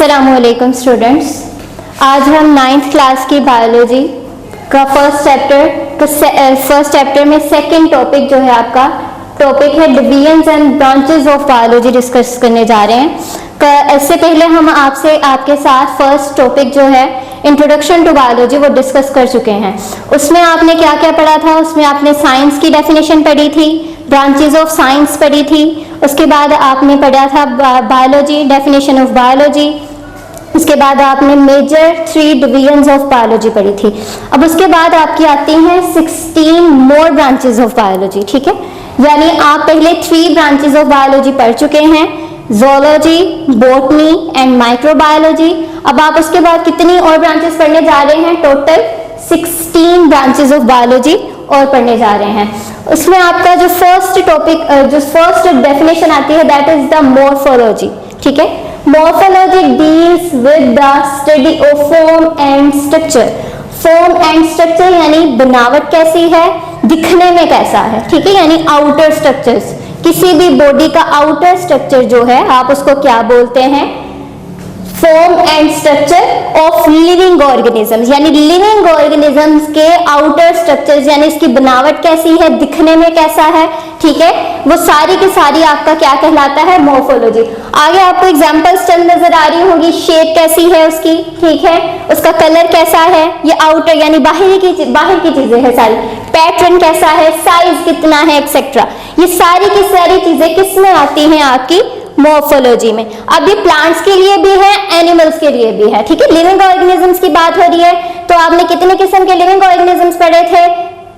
अस्सलामुअलैकुम स्टूडेंट्स, आज हम 9th क्लास की बायोलॉजी का फर्स्ट चैप्टर में सेकंड टॉपिक जो है आपका टॉपिक है divisions and branches of biology discuss करने जा रहे हैं। इससे पहले हम आपके साथ फर्स्ट टॉपिक जो है इंट्रोडक्शन टू बायोलॉजी वो डिस्कस कर चुके हैं। उसमें आपने क्या क्या पढ़ा था? उसमें आपने साइंस की डेफिनेशन पढ़ी थी, ब्रांचेस ऑफ साइंस पढ़ी थी, उसके बाद आपने पढ़ा था बायोलॉजी, डेफिनेशन ऑफ बायोलॉजी, उसके बाद आपने मेजर 3 डिवीजन्स ऑफ बायोलॉजी पढ़ी थी। अब उसके बाद आपकी आती हैं 16 मोर ब्रांचेस ऑफ बायोलॉजी, ठीक है। यानी आप पहले 3 ब्रांचेस ऑफ बायोलॉजी पढ़ चुके हैं, ज़ूलॉजी, बॉटनी एंड माइक्रोबायोलॉजी। अब आप उसके बाद कितनी और ब्रांचेस पढ़ने जा रहे हैं? टोटल 16 ब्रांचेस ऑफ बायोलॉजी और पढ़ने जा रहे हैं। उसमें आपका जो फर्स्ट डेफिनेशन आती है दैट इज द मॉर्फोलॉजी, ठीक है। Morphology deals with the study of form and structure. Form and structure यानी बनावट कैसी है, दिखने में कैसा है, ठीक है, यानी आउटर स्ट्रक्चर्स। किसी भी बॉडी का आउटर स्ट्रक्चर जो है आप उसको क्या बोलते हैं? Form and structure of living organisms, यानी लिविंग ऑर्गेनिजम्स के आउटर स्ट्रक्चर्स, यानी इसकी बनावट कैसी है, दिखने में कैसा है, ठीक है, वो सारी की सारी आपका क्या कहलाता है? मॉर्फोलॉजी। आगे आपको एग्जांपल्स चंद नजर आ रही होंगी, शेप कैसी है उसकी, ठीक है, उसका कलर कैसा है, ये आउटर यानी बाहर की चीजें है सारी, पैटर्न कैसा है, साइज कितना है, एक्सेट्रा। ये सारी की सारी चीजें किस में आती हैं? आपकी मॉर्फोलॉजी में। अब ये प्लांट्स के लिए भी है, एनिमल्स के लिए भी है, ठीक है। लिविंग ऑर्गेनिजम्स की बात हो रही है तो आपने कितने किस्म के लिविंग ऑर्गेनिजम्स पढ़े थे?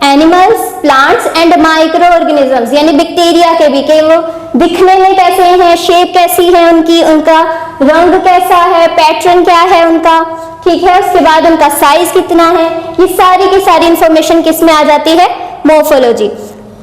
Animals, plants and micro organisms, यानी बैक्टीरिया के भी, कि वो दिखने में कैसे हैं, शेप कैसी है उनकी, उनका रंग कैसा है, पैटर्न क्या है उनका, ठीक है, उसके बाद उनका साइज कितना है। ये सारी की सारी इंफॉर्मेशन किस में आ जाती है? मॉर्फोलॉजी।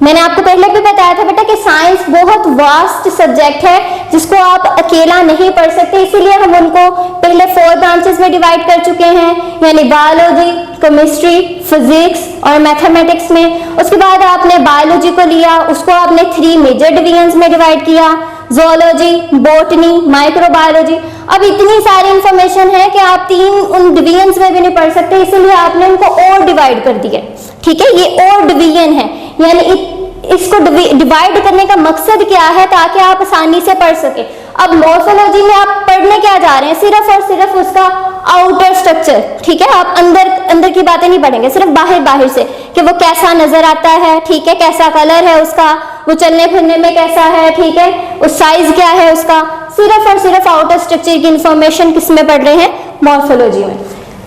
मैंने आपको पहले भी बताया था बेटा कि साइंस बहुत वास्ट सब्जेक्ट है जिसको आप अकेला नहीं पढ़ सकते, इसीलिए हम उनको पहले 4 ब्रांचेस में डिवाइड कर चुके हैं, यानी बायोलॉजी, केमिस्ट्री, फिजिक्स और मैथमेटिक्स में। उसके बाद आपने बायोलॉजी को लिया, उसको आपने 3 मेजर डिवीजन्स में डिवाइड किया, ज़ूलॉजी, बॉटनी, माइक्रोबायोलॉजी। अब इतनी सारी इंफॉर्मेशन है कि आप 3 उन डिवीजन्स में भी नहीं पढ़ सकते, इसीलिए आपने उनको और डिवाइड कर दिया, ठीक है। ये और डिवीजन है, यानी इसको डिवाइड करने का मकसद क्या है? ताकि आप आसानी से पढ़ सके। अब मॉर्फोलॉजी में आप पढ़ने क्या जा रहे हैं? सिर्फ और सिर्फ उसका आउटर स्ट्रक्चर, ठीक है। आप अंदर की बातें नहीं पढ़ेंगे, सिर्फ बाहर से कि वो कैसा नजर आता है, ठीक है, कैसा कलर है उसका, वो चलने फिरने में कैसा है, ठीक है, उस साइज क्या है उसका। सिर्फ और सिर्फ आउटर स्ट्रक्चर की इंफॉर्मेशन किस में पढ़ रहे हैं? मॉर्फोलॉजी में।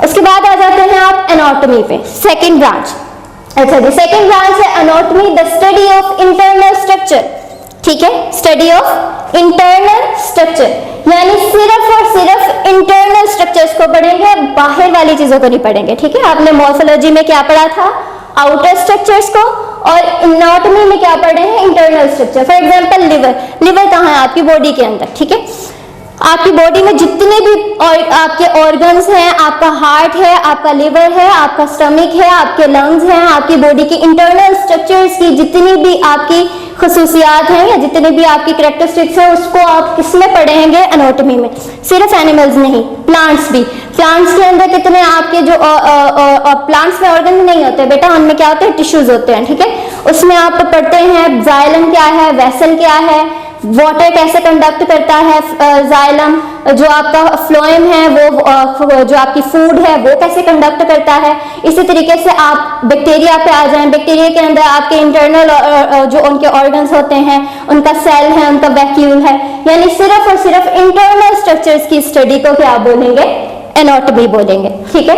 उसके बाद आ जाते हैं आप एनाटॉमी पे, सेकेंड ब्रांच। अच्छा जी, सेकेंड ब्रांच है anatomy, the study of internal structure, ठीक है, स्टडी ऑफ इंटरनल स्ट्रक्चर, यानी सिर्फ और सिर्फ इंटरनल स्ट्रक्चर्स को पढ़ेंगे, बाहर वाली चीजों को नहीं पढ़ेंगे, ठीक है। आपने मॉर्फोलॉजी में क्या पढ़ा था? आउटर स्ट्रक्चर्स को, और एनाटॉमी में क्या पढ़े हैं? Internal structure. For example liver कहाँ है? आपकी बॉडी के अंदर, ठीक है। आपकी बॉडी में जितने भी और आपके ऑर्गन्स हैं, आपका हार्ट है, आपका लिवर है, आपका स्टमक है, आपके लंग्स हैं, आपकी बॉडी की इंटरनल स्ट्रक्चर्स की जितनी भी आपकी खसूसियात हैं या जितने भी आपकी कैरेक्टरिस्टिक्स हैं, उसको आप किसमें पढ़ेंगे? एनाटॉमी में। सिर्फ एनिमल्स नहीं, प्लांट्स भी। प्लांट्स के अंदर कितने आपके जो प्लांट्स में ऑर्गन नहीं होते बेटा, उनमें क्या होते हैं? टिश्यूज होते हैं, ठीक है। उसमें आप पढ़ते हैं जाइलम क्या है, वेसल क्या है, वाटर कैसे कंडक्ट करता है, जाइलम जो आपका फ्लोएम है वो जो आपकी फूड है वो कैसे कंडक्ट करता है। इसी तरीके से आप बैक्टीरिया पे आ जाएं, बैक्टीरिया के अंदर आपके इंटरनल जो उनके ऑर्गन्स होते हैं, उनका सेल है, उनका वैक्यूल है, यानी सिर्फ और सिर्फ इंटरनल स्ट्रक्चर्स की स्टडी को क्या बोलेंगे? एनाटॉमी बोलेंगे, ठीक है।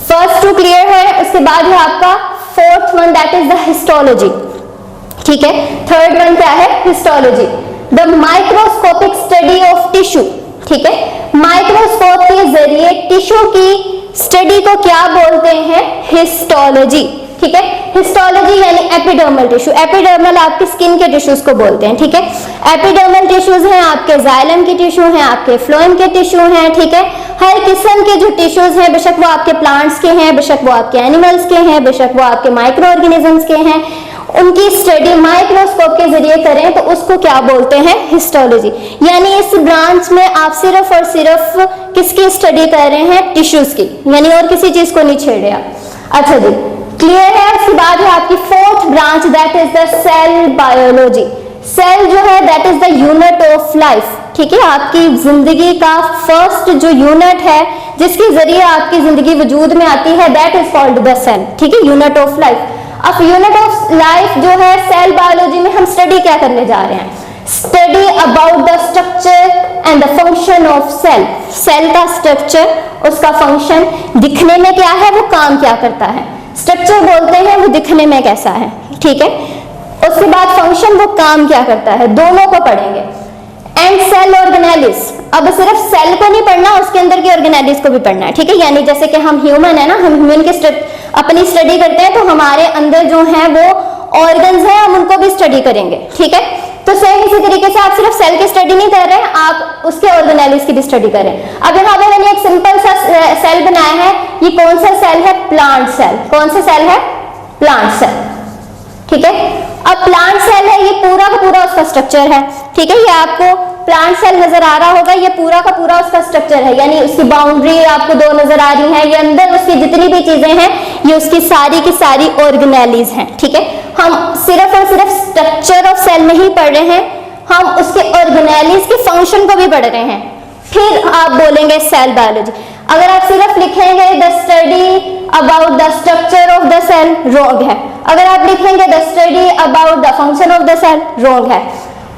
फर्स्ट 2 क्लियर है। उसके बाद है आपका 4th one, that is the histology, ठीक है। 3rd वन क्या है? Histology, the microscopic study of tissue, ठीक है। माइक्रोस्कोप के जरिए टिश्यू की स्टडी को क्या बोलते हैं? हिस्टोलॉजी, ठीक है। हिस्टोलॉजी यानी एपिडर्मल टिश्यू। एपिडर्मल आपकी स्किन के टिश्यूज को बोलते हैं, ठीक है। एपिडर्मल टिश्यूज हैं आपके जाइलम के टिश्यू हैं, आपके फ्लोएम के टिश्यू हैं, ठीक है। हर किस्म के जो टिश्यूज हैं, बेशक वो आपके प्लांट्स के हैं, बेशक वो आपके एनिमल्स के हैं, बेशक वो आपके माइक्रो ऑर्गेनिजम्स के हैं, उनकी स्टडी माइक्रोस्कोप के जरिए करें तो उसको क्या बोलते हैं, हिस्टोलॉजी। यानी इस ब्रांच में आप सिर्फ और सिर्फ किसकी स्टडी कर रहे हैं, टिश्यूज की, यानी और किसी चीज को नहीं छेड़ रहे आप। अच्छा जी, क्लियर है। उसके बाद है आपकी fourth branch, that is the cell biology. Cell जो है that is the unit of life, ठीक है, आपकी जिंदगी का फर्स्ट जो यूनिट है जिसके जरिए आपकी जिंदगी वजूद में आती है, that is called the cell, ठीक है, यूनिट ऑफ लाइफ। अब यूनिट ऑफ लाइफ जो है सेल बायोलॉजी में हम स्टडी क्या करने जा रहे हैं, study about the structure and the function of cell. Cell का स्ट्रक्चर, उसका फंक्शन, दिखने में क्या है, वो काम क्या करता है। स्ट्रक्चर बोलते हैं वो दिखने में कैसा है, ठीक है, उसके बाद फंक्शन, वो काम क्या करता है, दोनों को पढ़ेंगे। एंड सेल ऑर्गेनेलिस, अब सिर्फ सेल को नहीं पढ़ना, उसके अंदर के ऑर्गेनेलिस को भी पढ़ना है, ठीक है। यानी जैसे कि हम ह्यूमन है ना, हम ह्यूमन की अपनी स्टडी करते हैं तो हमारे अंदर जो है वो ऑर्गन्स हैं, हम उनको भी स्टडी करेंगे, ठीक है। तो सेम इसी तरीके से आप सिर्फ सेल की स्टडी नहीं कर रहे हैं, आप उसके ऑर्गेनेलिस की भी स्टडी कर रहे हैं। अब यहाँ पे मैंने एक सिंपल सा सेल बनाया है, ये कौन सा सेल है, प्लांट सेल। कौन सा सेल है, प्लांट सेल, ठीक है। अब प्लांट सेल है, ये पूरा का पूरा उसका स्ट्रक्चर है, ठीक है। ये आपको प्लांट सेल नजर आ रहा होगा, ये पूरा का पूरा उसका स्ट्रक्चर है, यानी उसकी बाउंड्री आपको दो नजर आ रही है, ये अंदर उसकी जितनी भी चीजें हैं ये उसकी सारी की सारी ऑर्गेनेलिस हैं, ठीक है। हम सिर्फ और सिर्फ स्ट्रक्चर ऑफ सेल नहीं पढ़ रहे हैं, हम उसके ऑर्गेनेलिस के फंक्शन को भी पढ़ रहे हैं, फिर आप बोलेंगे सेल बायोलॉजी। अगर आप सिर्फ लिखेंगे the study about the structure of the cell, wrong है। अगर आप लिखेंगे the study about the function of the cell, wrong है।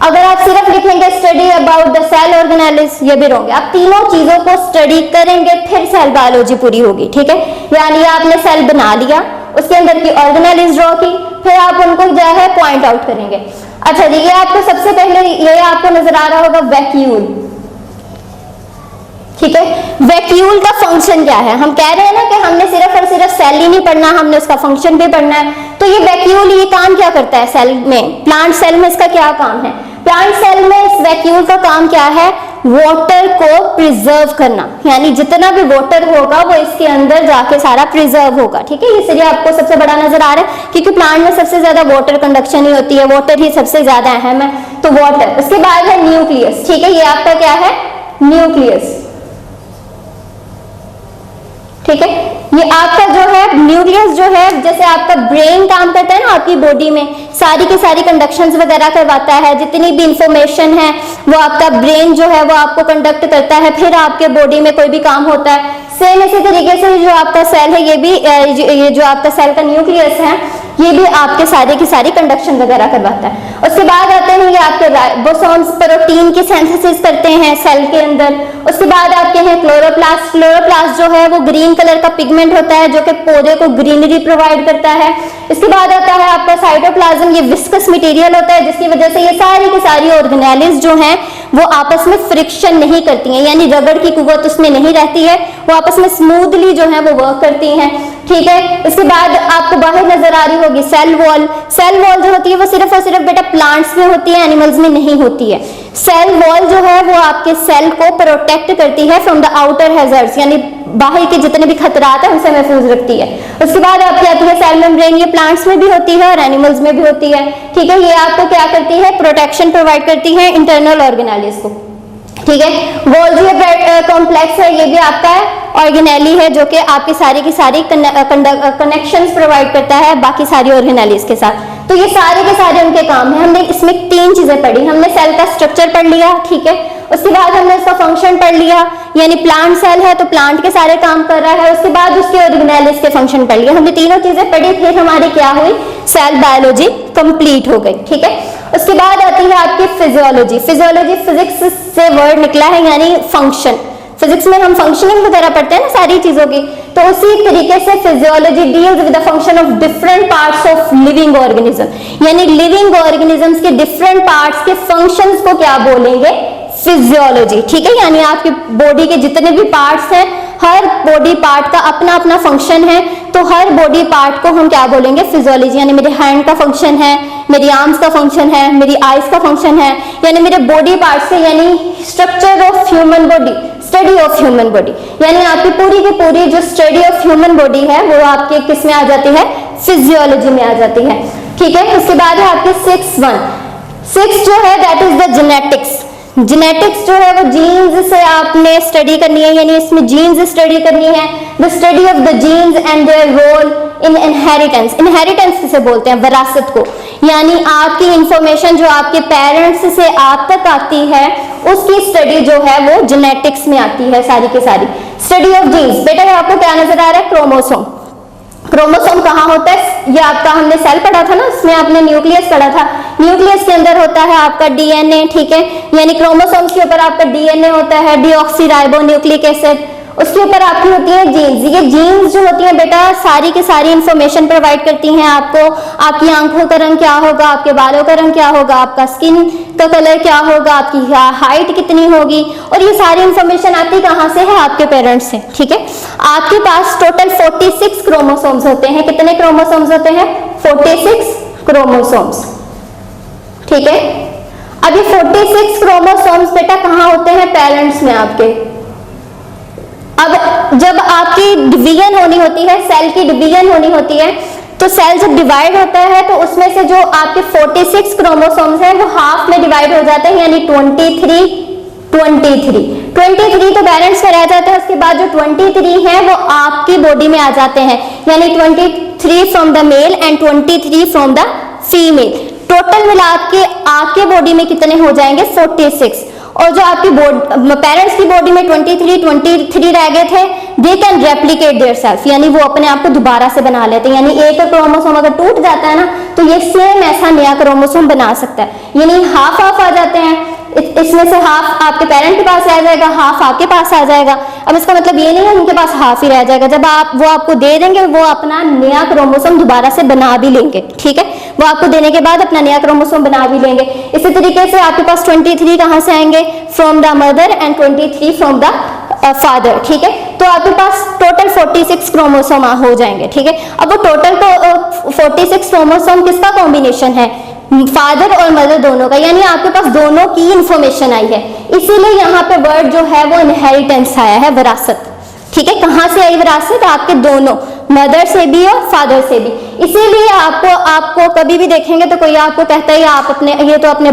अगर आप सिर्फ लिखेंगे study about the cell organelles, ये भी रॉन्ग है। आप तीनों चीजों को स्टडी करेंगे फिर सेल बायोलॉजी पूरी होगी, ठीक है। यानी आपने सेल बना लिया, उसके अंदर की ऑर्गेनेलिस ड्रॉ की, फिर आप उनको जो है पॉइंट आउट करेंगे। अच्छा जी, ये आपको सबसे पहले ये आपको नजर आ रहा होगा वैक्यूल, ठीक है। वैक्यूल का फंक्शन क्या है, हम कह रहे हैं ना कि हमने सिर्फ और सिर्फ सेल ही नहीं पढ़ना, हमने उसका फंक्शन भी पढ़ना है। तो ये वैक्यूल, ये काम क्या करता है सेल में, प्लांट सेल में इसका क्या काम है, प्लांट सेल में इस वैक्यूल का काम क्या है, वाटर को प्रिजर्व करना, यानी जितना भी वाटर होगा वो इसके अंदर जाके सारा प्रिजर्व होगा, ठीक है। इसलिए आपको सबसे बड़ा नजर आ रहा है क्योंकि प्लांट में सबसे ज्यादा वाटर कंडक्शन ही होती है, वाटर ही सबसे ज्यादा अहम है, तो वाटर। उसके बाद है न्यूक्लियस, ठीक है, ये आपका क्या है, न्यूक्लियस, ठीक है। ये आपका जो है न्यूक्लियस जो है, जैसे आपका ब्रेन काम करता है ना आपकी बॉडी में, सारी की सारी कंडक्शंस वगैरह करवाता है, जितनी भी इंफॉर्मेशन है वो आपका ब्रेन जो है वो आपको कंडक्ट करता है, फिर आपके बॉडी में कोई भी काम होता है। सेम इसी तरीके से जो आपका सेल है, ये भी ये जो आपका सेल का न्यूक्लियस है, ये भी आपके सारे की सारी कंडक्शन वगैरह करवाता है। उसके बाद आते हैं ये आपके राइबोसोम्स, प्रोटीन की सिंथेसिस करते हैं सेल के अंदर। उसके बाद आपके हैं क्लोरोप्लास्ट। क्लोरोप्लास्ट जो है वो ग्रीन कलर का पिगमेंट होता है जो कि पौधे को ग्रीनरी प्रोवाइड करता है। इसके बाद आता है आपका साइटोप्लाज्म, ये विस्कस मटेरियल होता है जिसकी वजह से ये सारी की सारी ऑर्गेनेलिस जो हैं वो आपस में फ्रिक्शन नहीं करती हैं, यानी रगड़ की कुव्वत उसमें नहीं रहती है, वो आपस में स्मूथली जो है वो वर्क करती हैं, ठीक है। इसके बाद आपको बाहर नजर आ रही होगी सेल वॉल। सेल वॉल जो होती है वो सिर्फ और सिर्फ बेटा प्लांट्स में होती है, एनिमल्स में नहीं होती है। सेल वॉल जो है वो आपके सेल को प्रोटेक्ट करती है फ्रॉम द आउटर हैजर्ड्स, यानी बाहर के जितने भी खतरात है उनसे महफूज रखती है। उसके बाद आपकी आती है सेल मेम्ब्रेन, ये प्लांट्स में भी होती है और एनिमल्स में भी होती है, ठीक है। ये आपको क्या करती है, प्रोटेक्शन प्रोवाइड करती है इंटरनल ऑर्गेनेलिस को, ठीक है। गोल्गी कॉम्प्लेक्स है, ये भी आपका ऑर्गेनेली है जो कि आपकी सारी की सारी कनेक्शंस प्रोवाइड करता है बाकी सारी ऑर्गेनेलिस के साथ। तो ये सारे के सारे उनके काम है। हमने इसमें तीन चीजें पढ़ी, हमने सेल का स्ट्रक्चर पढ़ लिया, ठीक है। उसके बाद हमने उसका फंक्शन पढ़ लिया, यानी प्लांट सेल है तो प्लांट के सारे काम कर रहा है। उसके बाद उसके ऑर्गेनेलिस के फंक्शन पढ़ लिया। हमने तीनों चीजें पढ़ी, फिर हमारी क्या हुई, सेल बायोलॉजी कंप्लीट हो गई, ठीक है। उसके बाद आती है आपकी फिजियोलॉजी। फिजियोलॉजी फिजिक्स से वर्ड निकला है, यानी फंक्शन। फिजिक्स में हम फंक्शनिंग वगैरह पढ़ते हैं ना सारी चीजों की, तो उसी तरीके से physiology deals with the function of different parts of living organism, यानी लिविंग ऑर्गेनिजम्स के डिफरेंट पार्ट्स के फंक्शंस को क्या बोलेंगे, फिजियोलॉजी, ठीक है। यानी आपकी बॉडी के जितने भी पार्ट्स हैं, हर बॉडी पार्ट का अपना अपना फंक्शन है, तो हर बॉडी पार्ट को हम क्या बोलेंगे, फिजियोलॉजी। यानी मेरे हैंड का फंक्शन है, मेरी आर्म्स का फंक्शन है, मेरी आईज का फंक्शन है, यानी मेरे बॉडी पार्ट से, यानी structure of human body, study of human body, यानी आपकी पूरी की पूरी जो स्टडी ऑफ ह्यूमन बॉडी है वो आपके किस में आ जाती है, फिजियोलॉजी में आ जाती है। ठीक है। उसके बाद है आपके 6 जो है that is the genetics. Genetics जो है वो जीन्स से आपने स्टडी करनी है, यानी इसमें जीन्स स्टडी करनी है। The study of the genes and their role in inheritance. Inheritance किसे बोलते हैं? विरासत को, यानी आपकी इंफॉर्मेशन जो आपके पेरेंट्स से आप तक आती है उसकी स्टडी जो है वो जेनेटिक्स में आती है सारी की सारी। स्टडी ऑफ जीन्स, बेटा आपको क्या नजर आ रहा है? क्रोमोसोम। क्रोमोसोम कहाँ होता है? ये आपका हमने सेल पढ़ा था ना, इसमें आपने न्यूक्लियस पढ़ा था। न्यूक्लियस के अंदर होता है आपका डीएनए, ठीक है, यानी क्रोमोसोम्स के ऊपर आपका डीएनए होता है, डीऑक्सी राइबोन्यूक्लिक एसिड। उसके ऊपर आपकी होती है जीन्स। ये जीन्स जो होती है बेटा सारी की सारी इंफॉर्मेशन प्रोवाइड करती हैं आपको। आपकी आंखों का रंग क्या होगा, आपके बालों का रंग क्या होगा, आपका स्किन का कलर क्या होगा, आपकी हाइट कितनी होगी, और ये सारी इंफॉर्मेशन आती कहाँ से है? आपके पेरेंट्स से, ठीक है। आपके पास टोटल 46 क्रोमोसोम्स होते हैं। कितने क्रोमोसोम्स होते हैं? 46 क्रोमोसोम्स, ठीक है। अब ये 46 क्रोमोसोम्स बेटा कहाँ होते हैं? पेरेंट्स में आपके। अब जब आपकी डिवीजन होनी होती है, सेल की डिवीजन होनी होती है, तो सेल जब डिवाइड होता है तो उसमें से जो आपके 46 क्रोमोसोम्स हैं वो हाफ में डिवाइड हो जाते हैं, यानी 23 तो पेरेंट्स में रह जाते हैं। उसके बाद जो 23 है वो आपकी बॉडी में आ जाते हैं, यानी 23 from the male and 23 from the female. Total मिला के आपके बॉडी में कितने हो जाएंगे? 46। और जो आपकी पेरेंट्स की बॉडी में 23 रह गए थे, they can replicate their self, यानी वो अपने आप को दोबारा से बना लेते हैं। यानी एक क्रोमोसोम अगर टूट जाता है ना तो ये सेम ऐसा नया क्रोमोसोम बना सकता है, यानी हाफ आ जाते हैं। इसमें से हाफ आपके पेरेंट के पास रह जाएगा, हाफ आपके पास आ जाएगा। अब इसका मतलब ये नहीं है उनके पास हाफ ही रह जाएगा, जब वो आपको दे देंगे वो अपना नया क्रोमोसोम दोबारा से बना भी लेंगे, ठीक है। वो आपको देने के बाद अपना नया क्रोमोसोम बना भी लेंगे। इसी तरीके से आपके पास 23 कहाँ से आएंगे? From the mother and 23 from the father, ठीक है। तो आपके पास टोटल 46 क्रोमोसोम हो जाएंगे, ठीक है। अब वो टोटल 46 क्रोमोसोम किसका कॉम्बिनेशन है? फादर और मदर दोनों का, यानी आपके पास दोनों की इंफॉर्मेशन आई है। इसीलिए यहाँ पे वर्ड जो है वो इनहेरिटेंस आया है, विरासत, ठीक है। कहाँ से आई विरासत? आपके दोनों, मदर से भी और फादर से भी। इसीलिए आपको कभी भी देखेंगे तो कोई आपको कहता है आप अपने, ये तो अपने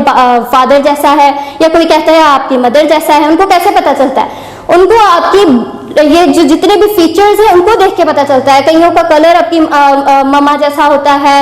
फादर जैसा है, या कोई कहता है आपकी मदर जैसा है। उनको कैसे पता चलता है? उनको आपकी ये जो जितने भी फीचर्स हैं उनको देख के पता चलता है। कईयों का कलर आपकी मम्मा जैसा होता है,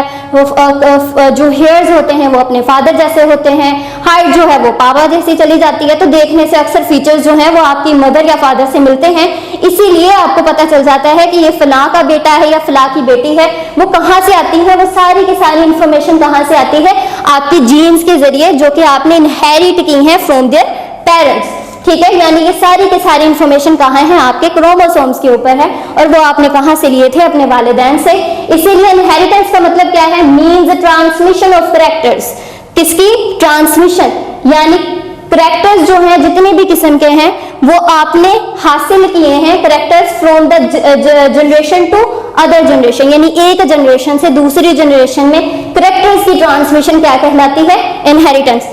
जो हेयर्स होते हैं वो अपने फादर जैसे होते हैं, हाइट जो है वो पापा जैसी चली जाती है। तो देखने से अक्सर फीचर्स जो हैं वो आपकी मदर या फादर से मिलते हैं। इसीलिए आपको पता चल जाता है कि ये फलां का बेटा है या फलां की बेटी है। वो कहाँ से आती है? वो सारी की सारी इंफॉर्मेशन कहाँ से आती है? आपकी जीन्स के जरिए, जो कि आपने इनहेरिट की है फ्रॉम देयर पेरेंट्स, ठीक है। यानी ये सारी की सारी इंफॉर्मेशन कहाँ है? आपके क्रोमोसोम्स के ऊपर है, और वो आपने कहाँ से लिए थे? अपने वालिदैन से। इसीलिए इनहेरिटेंस का मतलब क्या है? Means transmission of characters. किसकी? ट्रांसमिशन, यानी कैरेक्टर्स जो हैं जितने भी किस्म के हैं वो आपने हासिल किए हैं, characters from the generation to other generation, यानी एक जनरेशन से दूसरी जनरेशन में कैरेक्टर्स की ट्रांसमिशन क्या कहलाती है? इनहेरिटेंस।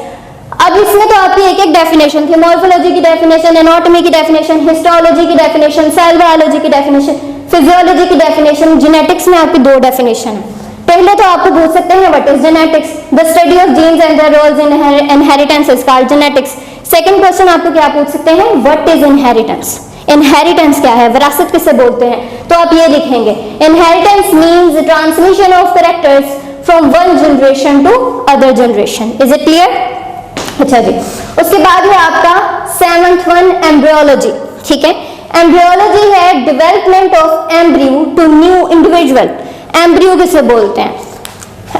अब इसमें तो आपकी एक एक डेफिनेशन थी, मॉर्फोलॉजी की डेफिनेशन, एनाटॉमी की डेफिनेशन, हिस्टोलॉजी की डेफिनेशन, सेल बायोलॉजी की डेफिनेशन, फिजियोलॉजी की डेफिनेशन। जेनेटिक्स में आपकी 2 डेफिनेशन है। पहले तो आपको पूछ सकते हैं what is genetics? The study of genes and their roles in inheritance is called genetics. Second question आपको क्या पूछ सकते हैं? What is inheritance? इनहेरिटेंस क्या है? विरासत किसे बोलते हैं? तो आप ये लिखेंगे, inheritance means transmission of characters from one generation to other generation. Is it clear? अच्छा जी। उसके बाद है आपका 7th वन, एम्ब्रियोलॉजी, ठीक है। एम्ब्रियोलॉजी है development of embryo to new individual. Embryo किसे बोलते हैं?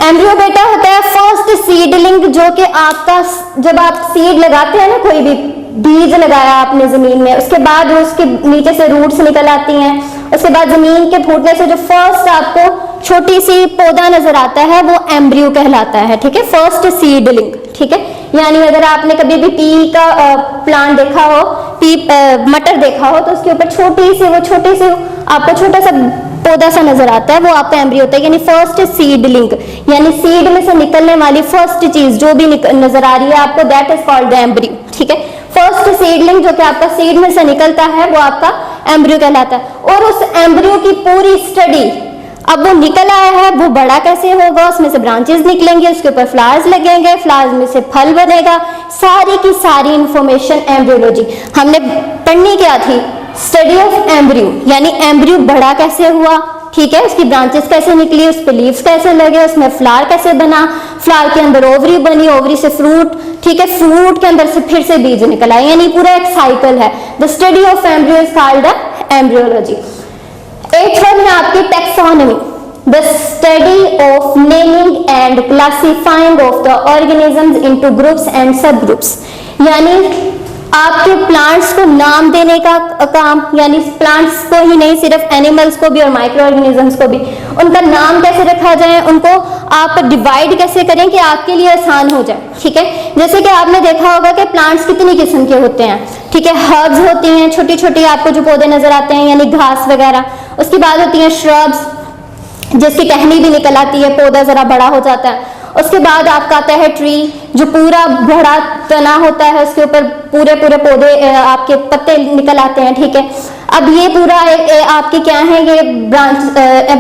एम्ब्रियो बेटा होता है फर्स्ट सीडलिंग, जो कि आपका, जब आप सीड लगाते हैं ना, कोई भी बीज लगाया आपने जमीन में, उसके बाद उसके नीचे से रूट्स निकल आती हैं, उसके बाद जमीन के फूटने से जो फर्स्ट आपको छोटी सी पौधा नजर आता है वो एम्ब्रियो कहलाता है, ठीक है। फर्स्ट सीडलिंग, ठीक है। यानी अगर आपने कभी भी पी का प्लांट देखा हो, मटर देखा हो, तो उसके ऊपर छोटी सी आपको छोटा सा पौधा सा नजर आता है, वो आपका एम्ब्रियो होता है, यानी फर्स्ट सीडलिंग, यानी सीड में से निकलने वाली फर्स्ट चीज जो भी नजर आ रही है आपको, that is called the embryo, ठीक है। फर्स्ट सीडलिंग जो कि आपका सीड में से निकलता है वो आपका एम्ब्रियो कहलाता है। और उस एम्ब्रियो की पूरी स्टडी अब वो निकल आया है, वो बड़ा कैसे होगा, उसमें से ब्रांचेस निकलेंगे, उसके ऊपर फ्लावर्स लगेंगे, फ्लावर्स में से फल बनेगा, सारी की सारी इंफॉर्मेशन एम्ब्रियोलॉजी हमने पढ़नी क्या थी, स्टडी ऑफ एम्ब्रियो, यानी एम्ब्रियो बड़ा कैसे हुआ, ठीक है, उसकी ब्रांचेस कैसे निकली, उस पे लीव्स कैसे लगे, उसमें फ्लावर कैसे बना, फ्लावर के अंदर ओवरी बनी, ओवरी से फ्रूट, ठीक है, फ्रूट के अंदर से फिर से बीज निकल आए, यानी पूरा एक साइकिल है। The study of embryo is called the embryology. 8th one है आपकी taxonomy, the study of naming and classifying of the organisms into groups and सब ग्रुप्स, यानी आपके प्लांट्स को नाम देने का काम, यानी प्लांट्स को ही नहीं, सिर्फ एनिमल्स को भी और माइक्रो ऑर्गेनिजम्स को भी, उनका नाम कैसे रखा जाए, उनको आप डिवाइड कैसे करें कि आपके लिए आसान हो जाए, ठीक है। जैसे कि आपने देखा होगा कि प्लांट्स कितनी किस्म के होते हैं, ठीक है, हर्ब्स होती हैं, छोटी छोटी आपको जो पौधे नजर आते हैं, यानी घास वगैरह, उसके बाद होती हैं श्रब्स, जिसकी टहनी भी निकल आती है, पौधा जरा बड़ा हो जाता है, उसके बाद आपका आता है ट्री, जो पूरा बड़ा तना होता है, उसके ऊपर पूरे पूरे पौधे आपके पत्ते निकल आते हैं, ठीक है। अब ये पूरा आपके क्या है, ये ब्रांच,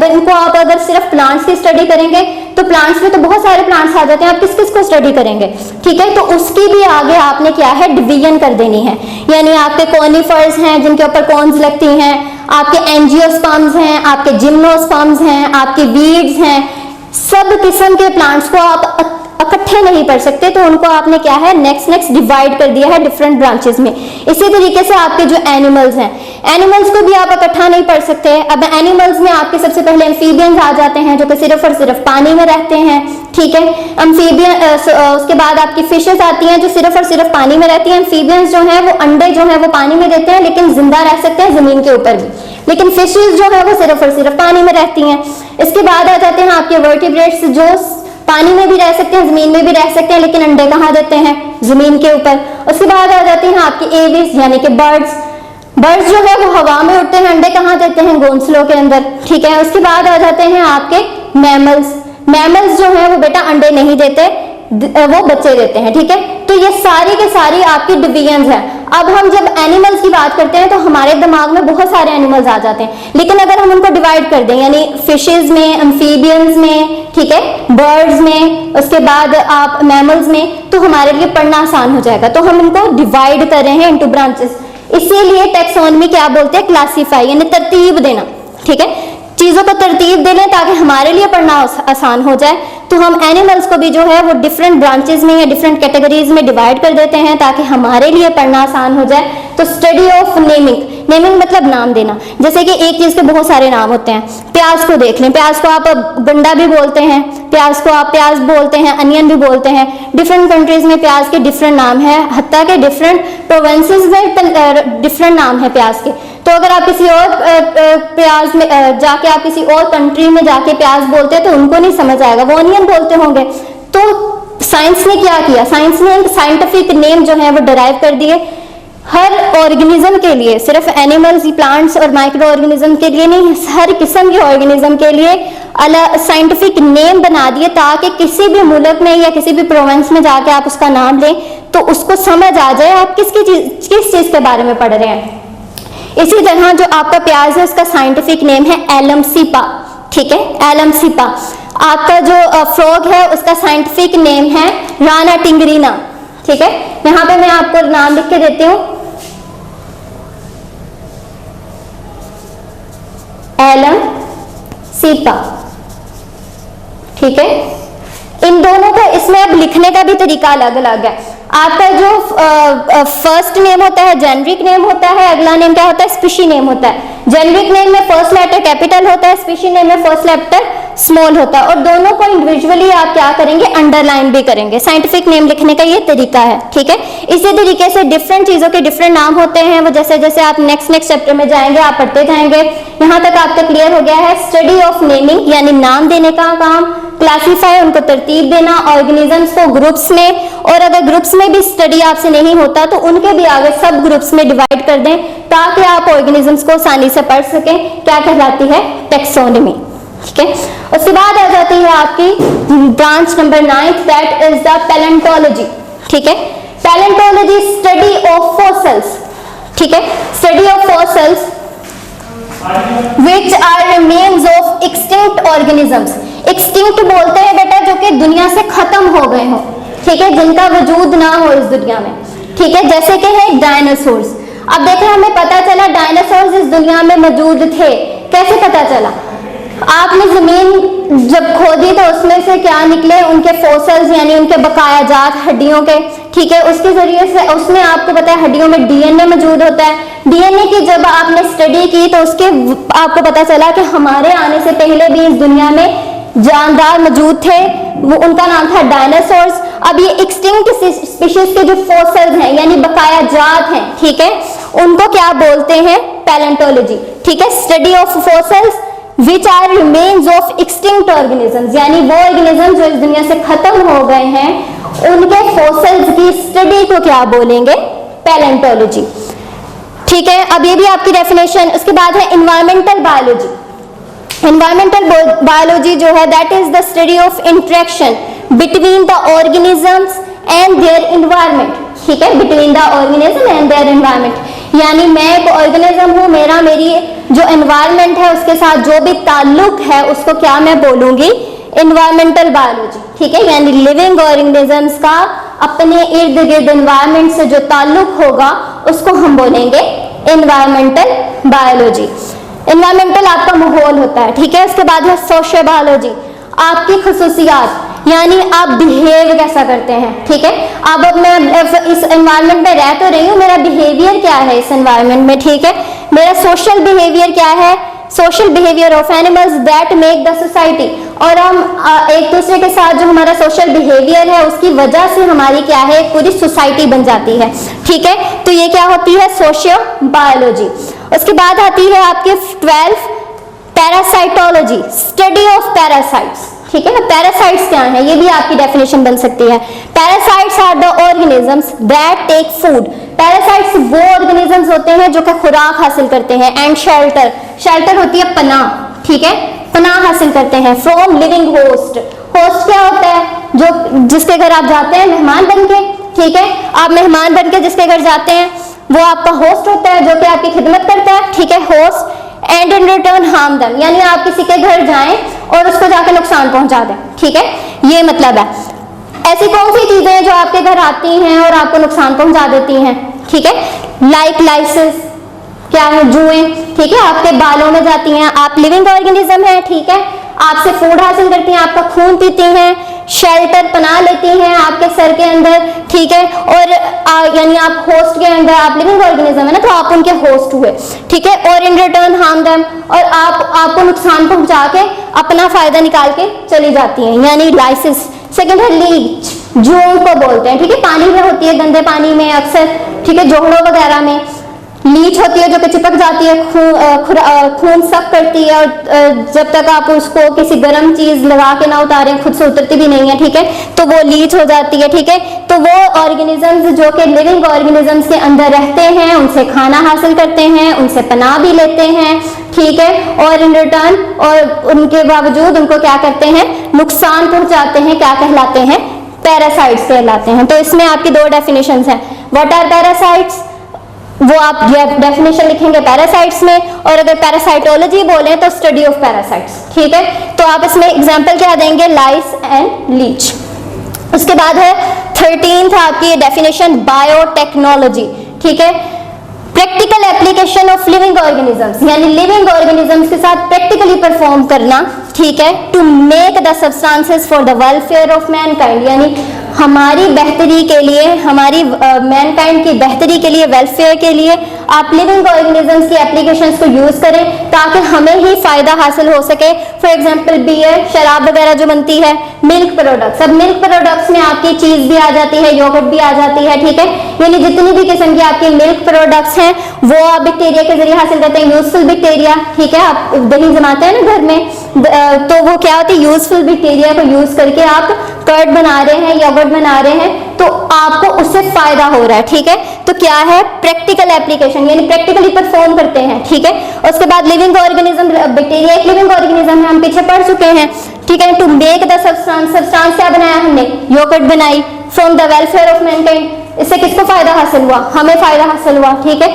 इनको आप अगर सिर्फ प्लांट्स की स्टडी करेंगे तो प्लांट्स में तो बहुत सारे प्लांट्स आ जाते हैं, आप किस किस को स्टडी करेंगे, ठीक है, तो उसकी भी आगे आपने क्या है, डिवीजन कर देनी है, यानी आपके कॉनिफर्स हैं जिनके ऊपर कॉन्स लगती हैं, आपके एंजियोस्पर्म्स हैं, आपके जिम्नोस्पर्म्स हैं, आपके वीड्स हैं, सब किस्म के प्लांट्स को आप इकट्ठे नहीं पढ़ सकते, तो उनको आपने क्या है, नेक्स्ट डिवाइड कर दिया है डिफरेंट ब्रांचेस में। इसी तरीके से आपके जो एनिमल्स हैं, एनिमल्स को भी आप इकट्ठा नहीं पढ़ सकते। अब एनिमल्स में आपके सबसे पहले एम्फीबियंस आ जाते हैं, जो कि सिर्फ और सिर्फ पानी में रहते हैं, ठीक है। एम्फीबियन, उसके बाद आपकी फिशेस आती हैं जो सिर्फ और सिर्फ पानी में रहती हैं। एम्फीबियंस जो है वो अंडे जो है वो पानी में देते हैं, लेकिन जिंदा रह सकते हैं जमीन के ऊपर भी, लेकिन फिशेस जो है वो सिर्फ और सिर्फ पानी में रहती हैं। इसके बाद आ जाते हैं आपके वर्टिब्रेट्स, जो पानी में भी रह सकते हैं, जमीन में भी रह सकते हैं, लेकिन अंडे कहाँ देते हैं, जमीन के ऊपर। उसके बाद आ जाते हैं आपकी एविस, यानी कि बर्ड्स जो है वो हवा में उड़ते हैं, अंडे कहाँ देते हैं, घोंसलों के अंदर, ठीक है। उसके बाद आ जाते हैं आपके मैमल्स जो है वो बेटा अंडे नहीं देते, वो बच्चे देते हैं, ठीक है। तो ये सारी के सारी आपकी डिवीजन्स हैं। अब हम जब एनिमल्स की बात करते हैं तो हमारे दिमाग में बहुत सारे एनिमल्स आ जाते हैं, लेकिन अगर हम उनको डिवाइड कर दें, यानी फिशेस में, एम्फीबियंस में, ठीक है, बर्ड्स में, उसके बाद आप मैमल्स में, तो हमारे लिए पढ़ना आसान हो जाएगा। तो हम इनको डिवाइड कर रहे हैं इनटू ब्रांचेस, इसीलिए टैक्सोनॉमी क्या बोलते हैं, क्लासीफाई, यानी तरतीब देना, ठीक है, चीजों को तरतीब दे लें ताकि हमारे लिए पढ़ना आसान हो जाए। तो हम एनिमल्स को भी जो है वो डिफरेंट ब्रांचेस में या डिफरेंट कैटेगरीज में डिवाइड कर देते हैं ताकि हमारे लिए पढ़ना आसान हो जाए। तो स्टडी ऑफ नेमिंग मतलब नाम देना। जैसे कि एक चीज के बहुत सारे नाम होते हैं, प्याज को देख लें, प्याज को आप गंडा भी बोलते हैं, प्याज को आप प्याज बोलते हैं, अनियन भी बोलते हैं। डिफरेंट कंट्रीज में प्याज के डिफरेंट नाम है, हत्ता के डिफरेंट प्रोविंसेस में डिफरेंट नाम है प्याज के। तो अगर आप किसी और प्याज में जाके आप किसी और कंट्री में जाके प्याज बोलते हैं तो उनको नहीं समझ आएगा, वो अनियन बोलते होंगे। तो साइंस ने क्या किया, साइंस ने एक साइंटिफिक नेम जो है वो डिराइव कर दिए हर ऑर्गेनिज्म के लिए, सिर्फ एनिमल्स, प्लांट्स और माइक्रो ऑर्गेनिज्म के लिए नहीं, हर किस्म के ऑर्गेनिज्म के लिए अलग साइंटिफिक नेम बना दिए ताकि किसी भी मुल्क में या किसी भी प्रोविंस में जाके आप उसका नाम लें तो उसको समझ आ जाए आप किस चीज के बारे में पढ़ रहे हैं। इसी तरह जो आपका प्याज है उसका साइंटिफिक नेम है एलम सीपा, ठीक है, एलम सीपा। आपका जो फ्रॉग है उसका साइंटिफिक नेम है राना टिंगरीना, ठीक है। यहाँ पे मैं आपको नाम लिख के देती हूँ, एलम सीपा, ठीक है। इन दोनों का इसमें अब लिखने का भी तरीका अलग अलग है। आपका जो फर्स्ट नेम होता है जेनरिक नेम होता है, अगला नेम क्या होता है, स्पीशी नेम होता है। जेनरिक नेम में फर्स्ट लेटर कैपिटल होता है, स्पीशी नेम में फर्स्ट लेटर स्मॉल होता है, और दोनों को इंडिविजुअली आप क्या करेंगे, अंडरलाइन भी करेंगे। साइंटिफिक नेम लिखने का ये तरीका है, ठीक है। इसी तरीके से डिफरेंट चीजों के डिफरेंट नाम होते हैं, वो जैसे जैसे आप नेक्स्ट चैप्टर में जाएंगे आप पढ़ते जाएंगे। यहाँ तक आपका क्लियर हो गया है। स्टडी ऑफ नेमिंग यानी नाम देने का काम, क्लासीफाई उनको तरतीब देना, ऑर्गेनिजम्स को ग्रुप्स में, और अगर ग्रुप्स में भी स्टडी आपसे नहीं होता तो उनके भी आगे सब ग्रुप्स में डिवाइड कर दें ताकि आप ऑर्गेनिजम्स को आसानी से पढ़ सकें। क्या कहलाती है, टैक्सोनॉमी, ठीक है। उसके बाद आ जाती है आपकी branch number 9, that is the palaeontology, ठीक है। पैलेंटोलॉजी स्टडी ऑफ फॉसिल्स, ठीक है, study of fossils. Which are remains of extinct organisms. Extinct बोलते हैं बेटा जो कि दुनिया से खत्म हो गए हो, ठीक है, जिनका वजूद ना हो इस दुनिया में, ठीक है, जैसे कि है डायनासोर्स। अब देखें हमें पता चला डायनासोर्स इस दुनिया में मौजूद थे, कैसे पता चला? आपने जमीन जब खोदी तो उसमें से क्या निकले, उनके फोसल्स यानी उनके बकाया जात हड्डियों के, ठीक है, उसके जरिए से उसमें आपको पता है हड्डियों में डीएनए मौजूद होता है। डीएनए की जब आपने स्टडी की तो उसके आपको पता चला कि हमारे आने से पहले भी इस दुनिया में जानदार मौजूद थे, वो उनका नाम था डायनासोर्स। अब ये एक्सटिंक्ट स्पीशीज के जो फोसल्स हैं यानी बकाया जात हैं, ठीक है, उनको क्या बोलते हैं? पैलेंटोलॉजी, ठीक है, study of fossils which are remains of extinct organisms, यानी वो ऑर्गेनिज्म जो इस दुनिया से खत्म हो गए हैं उनके फोसल्स की स्टडी को क्या बोलेंगे? पैलेंटोलॉजी, ठीक है। अब ये भी आपकी डेफिनेशन। उसके बाद है एनवायरमेंटल बायोलॉजी। एनवायरमेंटल बायोलॉजी जो है that is the study of interaction between the organisms and their environment, ठीक है, between the organism and their environment, यानी मैं एक ऑर्गेनिज्म हूँ, मेरी जो एनवायरनमेंट है उसके साथ जो भी ताल्लुक है उसको क्या मैं बोलूंगी? एनवायरमेंटल बायोलॉजी, ठीक है, यानी लिविंग ऑर्गेनिजम्स का अपने इर्द गिर्द एनवायरनमेंट से जो ताल्लुक होगा उसको हम बोलेंगे एनवायरमेंटल बायोलॉजी। एनवायरमेंटल आपका माहौल होता है, ठीक है। उसके बाद है सोशल बायोलॉजी, आपकी खसूसियात यानी आप बिहेव कैसा करते हैं, ठीक है। अब मैं इस एनवायरनमेंट में रह तो रही हूँ, मेरा बिहेवियर क्या है इस एनवायरनमेंट में, ठीक है, मेरा सोशल बिहेवियर क्या है? Social behaviour of animals that make the society. और हम एक दूसरे के साथ जो हमारा सोशल बिहेवियर है उसकी वजह से हमारी क्या है? पूरी सोसाइटी बन जाती है, ठीक है। तो ये क्या होती है? Socio biology. उसके बाद आती है आपके 12 पैरासाइटोलॉजी, स्टडी ऑफ पैरासाइट्स, ठीक है ना। पैरासाइट्स क्या है? ये भी आपकी डेफिनेशन बन सकती है। Parasites are the organisms that take food. Parasites वो ऑर्गेनिजम्स होते हैं जो कि खुराक हासिल करते हैं। एंड शेल्टर, शेल्टर होती है पनाह, ठीक है, पनाह हासिल करते हैं फ्रॉम लिविंग होस्ट। होस्ट क्या होता है? जो जिसके घर आप जाते हैं मेहमान बन के, ठीक है, आप मेहमान बन के जिसके घर जाते हैं वो आपका होस्ट होता है जो कि आपकी खिदमत करता है, ठीक है, host. And in return harm them, यानी आप किसी के घर जाएं और उसको जाकर नुकसान पहुंचा दें, ठीक है, ये मतलब है। ऐसी कौन सी चीजें हैं जो आपके घर आती हैं और आपको नुकसान पहुंचा देती हैं, ठीक है, लाइक लाइसेस, क्या है? जुएं, ठीक है, आपके बालों में जाती हैं। आप लिविंग ऑर्गेनिज्म है, ठीक है, आपसे फूड हासिल करती हैं, आपका खून पीती हैं, शेल्टर पनाह लेती हैं आपके सर के अंदर, ठीक है, और यानी आप होस्ट के अंदर, आप लिविंग ऑर्गेनिज्म है ना, तो आप उनके होस्ट हुए, ठीक है। और इन रिटर्न हार्म देम, और आपको नुकसान पहुंचा के अपना फायदा निकाल के चली जाती हैं, यानी लाइसेस। सेकंड है लीच, जुओं को बोलते हैं, ठीक है, पानी में होती है, गंदे पानी में अक्सर, ठीक है, जोहड़ों वगैरह में लीच होती है जो कि चिपक जाती है, खून सक करती है, और जब तक आप उसको किसी गर्म चीज लगा के ना उतारें खुद से उतरती भी नहीं है, ठीक है, तो वो लीच हो जाती है, ठीक है। तो वो ऑर्गेनिजम्स जो कि लिविंग ऑर्गेनिजम्स के अंदर रहते हैं उनसे खाना हासिल करते हैं, उनसे पनाह भी लेते हैं, ठीक है, और इन रिटर्न और उनके बावजूद उनको क्या करते हैं? नुकसान पहुंचाते हैं, क्या कहलाते हैं? पैरासाइट्स कहलाते हैं। तो इसमें आपकी दो डेफिनेशंस हैं। What are parasites? वो आप डेफिनेशन लिखेंगे पैरासाइट्स में, और अगर पैरासाइटोलॉजी बोले तो स्टडी ऑफ पैरासाइट्स, ठीक है। तो आप इसमें एग्जांपल क्या देंगे? Lice and leech. उसके बाद है 13th आपकी डेफिनेशन बायोटेक्नोलॉजी, ठीक है, practical application of living organisms, यानी लिविंग ऑर्गेनिजम्स के साथ प्रैक्टिकली परफॉर्म करना, ठीक है, to make the substances for the welfare of mankind, यानी हमारी बेहतरी के लिए, हमारी मैनकाइंड की बेहतरी के लिए, वेलफेयर के लिए आप लिविंग ऑर्गेनिजम्स की एप्लीकेशंस को यूज करें ताकि हमें ही फायदा हासिल हो सके। फॉर एग्जांपल बियर, शराब वगैरह जो बनती है, मिल्क प्रोडक्ट्स, अब मिल्क प्रोडक्ट्स में आपकी चीज भी आ जाती है, योगर्ट भी आ जाती है, ठीक है, यानी जितनी भी किस्म की आपकी मिल्क प्रोडक्ट्स हैं वो आप बैक्टीरिया के जरिए हासिल करते हैं, यूजफुल बैक्टीरिया, ठीक है। आप दही जमाते हैं ना घर में, तो वो क्या होती है? यूजफुल बैक्टीरिया को यूज करके आप कर्ड बना रहे हैं, योगर्ट बना रहे हैं, तो आपको उससे फायदा हो रहा है, ठीक है। तो क्या है? प्रैक्टिकल एप्लीकेशन, यानी प्रैक्टिकली परफॉर्म करते हैं, ठीक है। उसके बाद लिविंग ऑर्गेनिज्म, बैक्टीरिया एक लिविंग ऑर्गेनिज्म है, हम पीछे पढ़ चुके हैं, ठीक है। To make the substance, substance क्या बनाया हमने? योगर्ट बनाई, from the welfare of mankind, इससे किसको फायदा हासिल हुआ? हमें फायदा हासिल हुआ, ठीक है।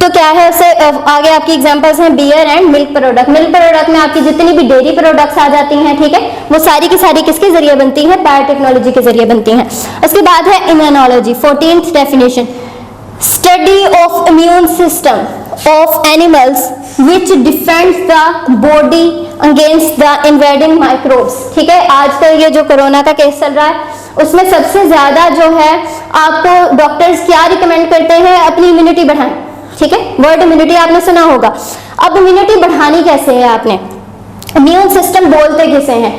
तो तो क्या है उससे आगे आपकी एग्जांपल्स हैं beer and milk product. Milk product में आपकी जितनी भी डेयरी प्रोडक्ट्स आ जाती हैं, ठीक है, वो सारी की सारी किसके जरिए बनती हैं? बायोटेक्नोलॉजी के जरिए बनती हैं। उसके बाद है immunology, 14th definition, study of immune system of animals which defends the body against the invading microbes। ठीक है, आजकल ये जो कोरोना का केस चल रहा है उसमें सबसे ज्यादा जो है आपको डॉक्टर्स क्या रिकमेंड करते हैं? अपनी इम्यूनिटी बढ़ाएं। ठीक है, वर्ड इम्यूनिटी आपने सुना होगा। अब इम्यूनिटी बढ़ानी कैसे है? आपने इम्यून सिस्टम बोलते किसे हैं?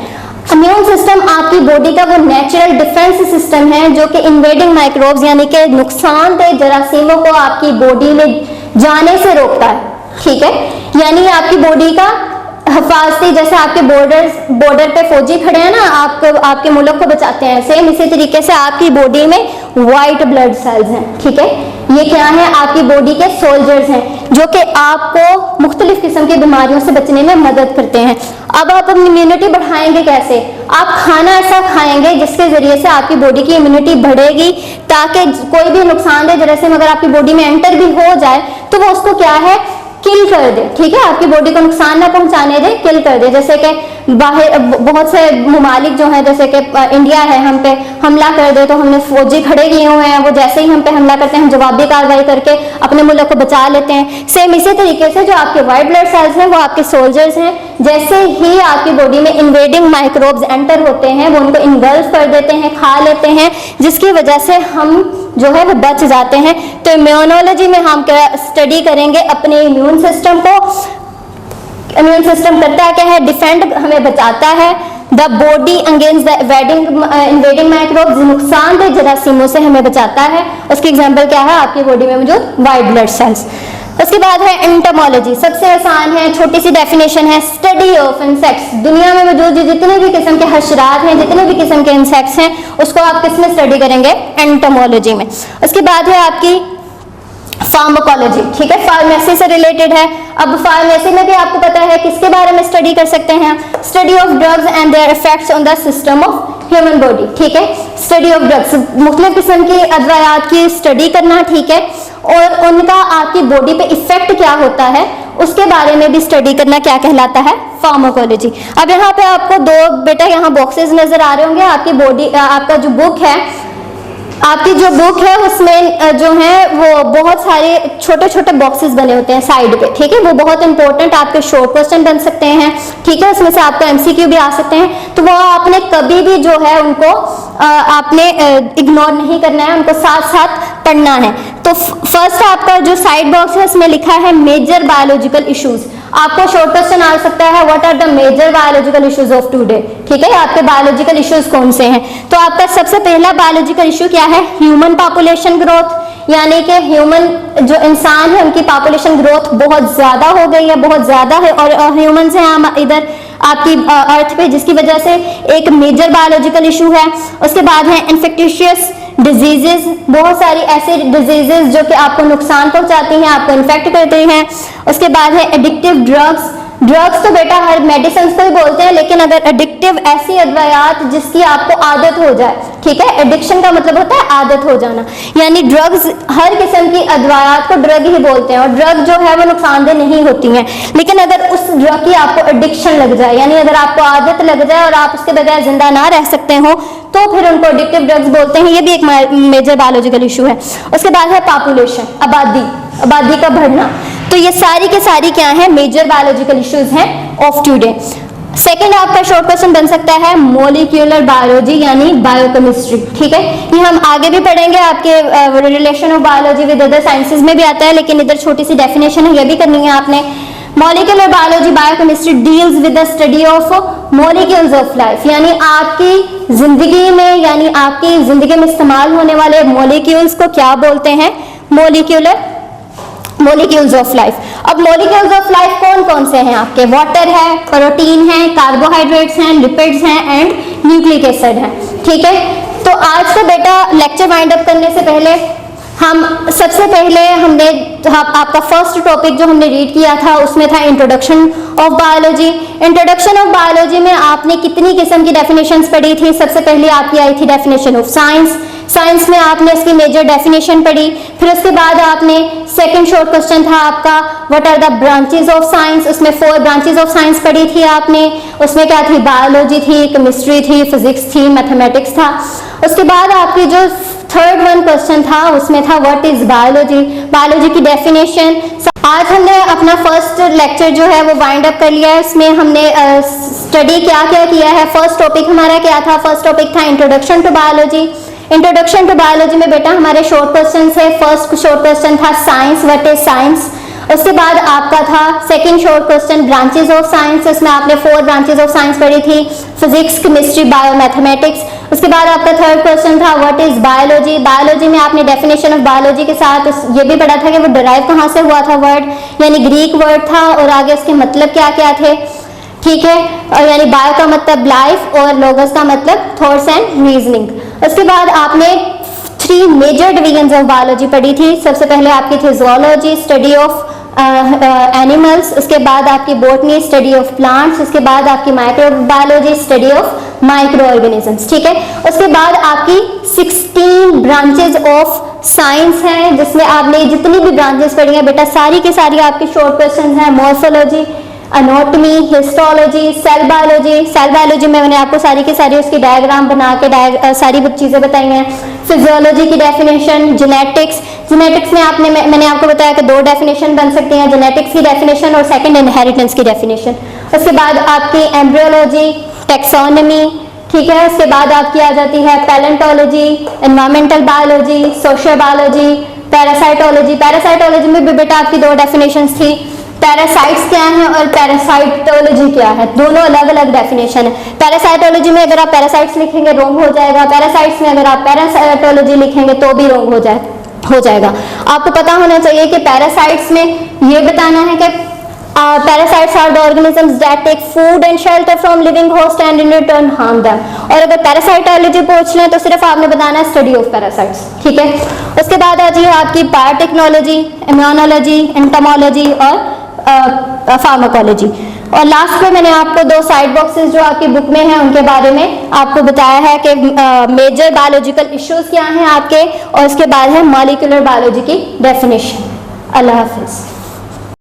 इम्यून सिस्टम आपकी बॉडी का वो नेचुरल डिफेंस सिस्टम है जो कि इन्वेडिंग माइक्रोब्स यानी कि नुकसानदेह जरासीमों को आपकी बॉडी में जाने से रोकता है। ठीक है, यानी आपकी बॉडी का हिफाजती, जैसे आपके बॉर्डर पे फौजी खड़े हैं ना, आपके मुल्क को बचाते हैं, सेम इसी तरीके से आपकी बॉडी में व्हाइट ब्लड सेल्स हैं। ठीक है, ये क्या है? आपकी बॉडी के सोल्जर्स हैं जो कि आपको मुख्तलिफ किस्म की बीमारियों से बचने में मदद करते हैं। अब आप अपनी इम्यूनिटी बढ़ाएंगे कैसे? आप खाना ऐसा खाएंगे जिसके जरिए से आपकी बॉडी की इम्यूनिटी बढ़ेगी, ताकि कोई भी नुकसानदेह जरासीम अगर आपकी बॉडी में एंटर भी हो जाए तो वो उसको क्या है? किल कर दे। ठीक है, आपकी बॉडी को नुकसान ना पहुंचाने दे, किल कर दे। जैसे कि बाहर बहुत से ममालिक जो हैं, जैसे कि इंडिया है, हम पे हमला कर दे तो हमने फौजी खड़े किए हुए हैं, वो जैसे ही हम पे हमला करते हैं हम जवाबी कार्रवाई करके अपने मुल्क को बचा लेते हैं। सेम इसी तरीके से जो आपके व्हाइट ब्लड सेल्स हैं वो आपके सोल्जर्स हैं, जैसे ही आपकी बॉडी में इन्वेडिंग माइक्रोब्स एंटर होते हैं वो उनको इनगल्फ कर देते हैं, खा लेते हैं, जिसकी वजह से हम जो है वो बच जाते हैं। तो इम्यूनोलॉजी में हम क्या स्टडी करेंगे? अपने इम्यून सिस्टम को। इम्यून सिस्टम करता है क्या है? डिफेंड, हमें बचाता है the body against the invading microbes, नुकसानदेह जरासीमों से हमें बचाता है। उसकी एग्जांपल क्या है? आपकी बॉडी में मौजूद व्हाइट ब्लड सेल्स। उसके बाद है एंटोमोलॉजी, सबसे आसान है, छोटी सी डेफिनेशन है, स्टडी ऑफ इंसेक्ट्स। दुनिया में मौजूद जितने भी किस्म के हशरात हैं, जितने भी किस्म के इंसेक्ट्स हैं, उसको आप किस में स्टडी करेंगे? एंटोमोलॉजी में। उसके बाद है आपकी फार्माकोलॉजी। ठीक है, फार्मेसी से रिलेटेड है। अब फार्मेसी में भी आपको पता है किसके बारे में स्टडी कर सकते हैं? Study of drugs and there effects on the system of human body. ठीक है, स्टडी ऑफ ड्रग्स, मुख्तलिफ किस्म की अदवायात की स्टडी करना। ठीक है, और उनका आपकी बॉडी पे इफेक्ट क्या होता है उसके बारे में भी स्टडी करना क्या कहलाता है? फार्माकोलॉजी। अब यहाँ पे आपको दो बेटा यहाँ बॉक्सेस नजर आ रहे होंगे। आपकी बॉडी, आपका जो बुक है, आपकी जो बुक है उसमें जो है वो बहुत सारे छोटे छोटे बॉक्सेस बने होते हैं साइड पे। ठीक है, वो बहुत इंपॉर्टेंट आपके शॉर्ट क्वेश्चन बन सकते हैं। ठीक है, उसमें से आपका एमसीक्यू भी आ सकते हैं, तो वो आपने कभी भी जो है उनको आपने इग्नोर नहीं करना है, उनको साथ साथ पढ़ना है। तो फर्स्ट आपका जो साइड बॉक्स है उसमें लिखा है मेजर बायोलॉजिकल इश्यूज। आपको शॉर्ट क्वेश्चन आ सकता है, what are the major biological issues of today. ठीक है, आपके बायोलॉजिकल इश्यूज कौन से हैं? तो आपका सबसे पहला बायोलॉजिकल इश्यू क्या है? ह्यूमन पॉपुलेशन ग्रोथ, यानी कि ह्यूमन जो इंसान है उनकी पॉपुलेशन ग्रोथ बहुत ज्यादा हो गई है, बहुत ज्यादा है, और ह्यूमन से हम इधर आपकी अर्थ पे, जिसकी वजह से एक मेजर बायोलॉजिकल इशू है। उसके बाद है इन्फेक्टिशियस डिजीजेस, बहुत सारी ऐसी डिजीजेस जो कि आपको नुकसान पहुंचाती हैं, आपको इन्फेक्ट करती हैं। उसके बाद है एडिक्टिव ड्रग्स। ड्रग्स तो बेटा हर मेडिसिन को ही बोलते हैं, लेकिन अगर एडिक्टिव ऐसी अदवायात जिसकी आपको आदत हो जाए। ठीक है, एडिक्शन का मतलब होता है आदत हो जाना, यानी ड्रग्स, हर किस्म की अदवायात को ड्रग ही बोलते हैं, और ड्रग जो है वो नुकसानदेह नहीं होती हैं, लेकिन अगर उस ड्रग की आपको एडिक्शन लग जाए, यानी अगर आपको आदत लग जाए और आप उसके बगैर जिंदा ना रह सकते हो, तो फिर उनको एडिक्टिव ड्रग्स बोलते हैं। ये भी एक मेजर बायोलॉजिकल इशू है। उसके बाद है पॉपुलेशन, आबादी का बढ़ना। तो ये सारी के सारी क्या है? मेजर बायोलॉजिकल इश्यूज हैं ऑफ टुडे। सेकंड आपका शॉर्ट क्वेश्चन बन सकता है मॉलिक्यूलर बायोलॉजी यानी बायोकेमिस्ट्री। ठीक है, ये हम आगे भी पढ़ेंगे, आपके relation of biology with other sciences में भी आता है, लेकिन इधर छोटी सी डेफिनेशन है, ये भी करनी है आपने। Molecular biology biochemistry deals with the study of molecules of life, यानी आपकी जिंदगी में, यानी आपकी जिंदगी में इस्तेमाल होने वाले मॉलिक्यूल्स को क्या बोलते हैं? Molecules of life. अब मॉलिक्यूल्स ऑफ लाइफ कौन कौन से हैं आपके? वाटर है, प्रोटीन है, कार्बोहाइड्रेट्स हैं, लिपिड्स हैं एंड न्यूक्लिक एसिड हैं। ठीक है, तो आज का बेटा लेक्चर वाइंड अप करने से पहले हम सबसे पहले आपका फर्स्ट टॉपिक जो हमने रीड किया था उसमें था introduction of biology. Introduction of biology में आपने कितनी किस्म की डेफिनेशंस पढ़ी थी? सबसे पहले आपकी आई थी डेफिनेशन ऑफ साइंस। साइंस में आपने इसकी मेजर डेफिनेशन पढ़ी। फिर उसके बाद आपने सेकंड शॉर्ट क्वेश्चन था आपका what are the branches of science. उसमें 4 ब्रांचेस ऑफ साइंस पढ़ी थी आपने। उसमें क्या थी? बायोलॉजी थी, केमिस्ट्री थी, फिजिक्स थी, मैथमेटिक्स था। उसके बाद आपकी जो थर्ड वन क्वेश्चन था उसमें था व्हाट इज बायोलॉजी, बायोलॉजी की डेफिनेशन। आज हमने अपना फर्स्ट लेक्चर जो है वो वाइंड अप कर लिया है। इसमें हमने स्टडी क्या क्या किया है। फर्स्ट टॉपिक हमारा क्या था? फर्स्ट टॉपिक था introduction to biology. Introduction to biology में बेटा हमारे शॉर्ट क्वेश्चन है। फर्स्ट शॉर्ट क्वेश्चन था साइंस, व्हाट इज साइंस। उसके बाद आपका था second short question branches of science. इसमें आपने 4 ब्रांचेस ऑफ साइंस पढ़ी थी, फिजिक्स, केमिस्ट्री, बायो, मैथमेटिक्स। उसके बाद आपका थर्ड क्वेश्चन था व्हाट इज बायोलॉजी। बायोलॉजी में आपने डेफिनेशन ऑफ बायोलॉजी के साथ ये भी पढ़ा था कि वो डिराइव कहाँ से हुआ था वर्ड, यानी ग्रीक वर्ड था और आगे उसके मतलब क्या क्या थे, ठीक है। और यानी बायो का मतलब लाइफ और लोगस का मतलब थॉट्स एंड रीजनिंग। उसके बाद आपने 3 मेजर डिवीजन्स ऑफ बायोलॉजी पढ़ी थी। सबसे पहले आपकी थी ज़ूलॉजी, स्टडी ऑफ एनिमल्स। उसके बाद आपकी बॉटनी, स्टडी ऑफ प्लांट्स। उसके बाद आपकी microbiology, study of micro organisms, ठीक है। उसके बाद आपकी 16 ब्रांचेस ऑफ साइंस हैं जिसमें आपने जितनी भी ब्रांचेस पढ़ी हैं बेटा सारी की सारी आपके शॉर्ट क्वेश्चन हैं। Morphology, anatomy, histology, cell biology. Cell biology में मैंने आपको सारी की सारी उसकी डायग्राम बना के सारी चीज़ें बताई हैं। फिजियोलॉजी की डेफिनेशन, जेनेटिक्स। जेनेटिक्स में मैंने आपको बताया कि 2 डेफिनेशन बन सकती हैं, जेनेटिक्स की डेफिनेशन और सेकंड इनहेरिटेंस की डेफिनेशन। उसके बाद आपकी एम्ब्रियोलॉजी, टैक्सोनॉमी, ठीक है। उसके बाद आपकी आ जाती है palaeontology, environmental biology, social biology, parasitology. Parasitology में भी बेटा आपकी 2 डेफिनेशंस थी। पैरासाइट्स क्या है और पैरासाइटोलॉजी क्या है, दोनों अलग अलग डेफिनेशन है। पैरासाइटोलॉजी में अगर आप पैरासाइट्स लिखेंगे रॉन्ग हो जाएगा, पैरासाइट्स में अगर आप पैरासाइटोलॉजी लिखेंगे तो भी रॉन्ग हो जाएगा। आपको पता होना चाहिए कि पैरासाइट्स में ये बताना है कि parasites are the organisms that take food and shelter from living host and in return harm them. और अगर पैरासाइटोलॉजी पूछ लें तो सिर्फ आपने बताना है स्टडी ऑफ पैरासाइट्स, ठीक है। उसके बाद आ जाइए आपकी बायोटेक्नोलॉजी, इम्यूनोलॉजी, एंटोमोलॉजी और फार्माकोलॉजी। और लास्ट में मैंने आपको 2 साइड बॉक्सेस जो आपकी बुक में हैं उनके बारे में आपको बताया है कि मेजर बायोलॉजिकल इश्यूज क्या हैं आपके, और उसके बाद है मॉलिक्यूलर बायोलॉजी की डेफिनेशन। अल्लाह हाफिज।